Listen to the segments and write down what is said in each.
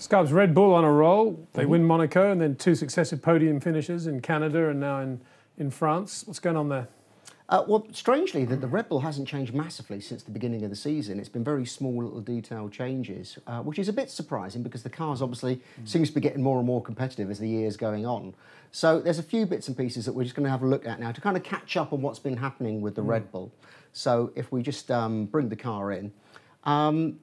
Scubs, Red Bull on a roll. They win Monaco and then 2 successive podium finishes in Canada and now in France. What's going on there? Well, strangely, the Red Bull hasn't changed massively since the beginning of the season. It's been very small little detailed changes, which is a bit surprising because the cars obviously seems to be getting more and more competitive as the year's going on. So there's a few bits and pieces that we're just going to have a look at now to kind of catch up on what's been happening with the Red Bull. So if we just bring the car in.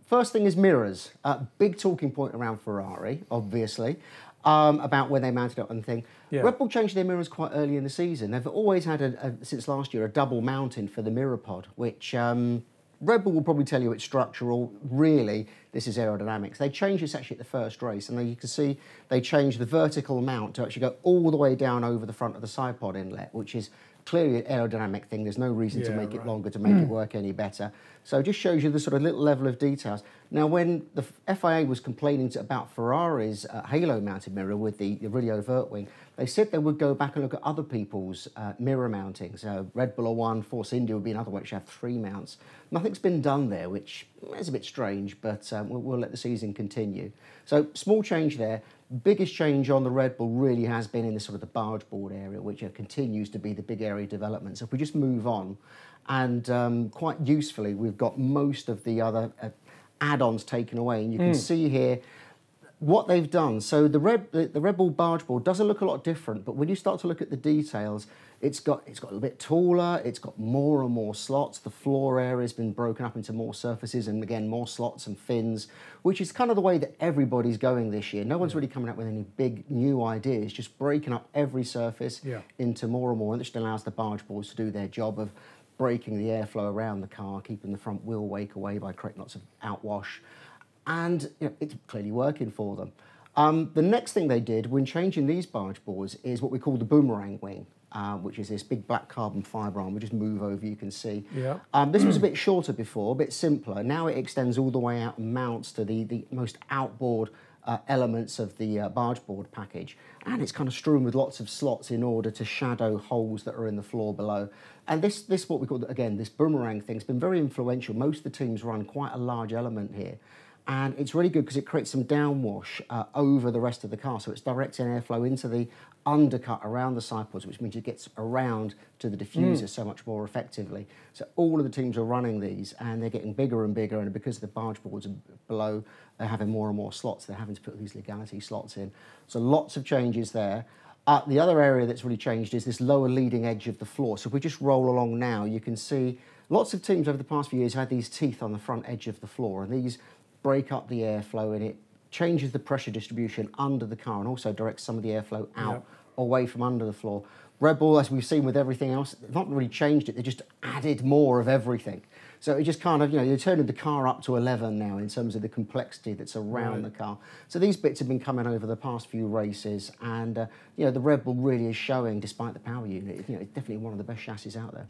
First thing is mirrors. Big talking point around Ferrari, obviously, about where they mounted up and thing. Yeah. Red Bull changed their mirrors quite early in the season. They've always had, since last year, a double mounting for the mirror pod, which Red Bull will probably tell you it's structural. Really, this is aerodynamics. They changed this actually at the first race, and you can see they changed the vertical mount to actually go all the way down over the front of the side pod inlet, which is clearly an aerodynamic thing. There's no reason to make it longer, to make it work any better. So it just shows you the sort of little level of details. Now, when the FIA was complaining about Ferrari's halo-mounted mirror with the really overt wing, they said they would go back and look at other people's mirror mountings. Red Bull are one, Force India would be another, which have 3 mounts. Nothing's been done there, which is a bit strange, but we'll let the season continue. So small change there. Biggest change on the Red Bull really has been in the sort of the barge board area, which continues to be the big area of development. So if we just move on, and quite usefully, we've got most of the other add-ons taken away, and you can see here what they've done. So the Red Bull barge board doesn't look a lot different, but when you start to look at the details, it's got a little bit taller, it's got more and more slots, the floor area has been broken up into more surfaces, and again, more slots and fins, which is kind of the way that everybody's going this year. No one's really coming up with any big new ideas, just breaking up every surface into more and more, and this just allows the barge boards to do their job of breaking the airflow around the car, keeping the front wheel wake away by creating lots of outwash. And it's clearly working for them. The next thing they did when changing these barge boards is what we call the boomerang wing, which is this big black carbon fibre arm. We'll just move over, you can see. Yeah. This was a bit shorter before, a bit simpler. Now it extends all the way out and mounts to the most outboard elements of the barge board package. And it's kind of strewn with lots of slots in order to shadow holes that are in the floor below. And this what we call, again, this boomerang thing has been very influential. Most of the teams run quite a large element here. And it's really good because it creates some downwash over the rest of the car. So it's directing airflow into the undercut around the side pods, which means it gets around to the diffuser so much more effectively. So all of the teams are running these, and they're getting bigger and bigger. And because the barge boards are below, they're having more and more slots. They're having to put these legality slots in. So lots of changes there. The other area that's really changed is this lower leading edge of the floor. So if we just roll along now, you can see lots of teams over the past few years have had these teeth on the front edge of the floor, and these break up the airflow, and it changes the pressure distribution under the car and also directs some of the airflow out away from under the floor. Red Bull, as we've seen with everything else, they've not really changed it, they just added more of everything. So it just kind of, you're turning the car up to 11 now in terms of the complexity that's around the car. So these bits have been coming over the past few races, and the Red Bull really is showing, despite the power unit, it's definitely one of the best chassis out there.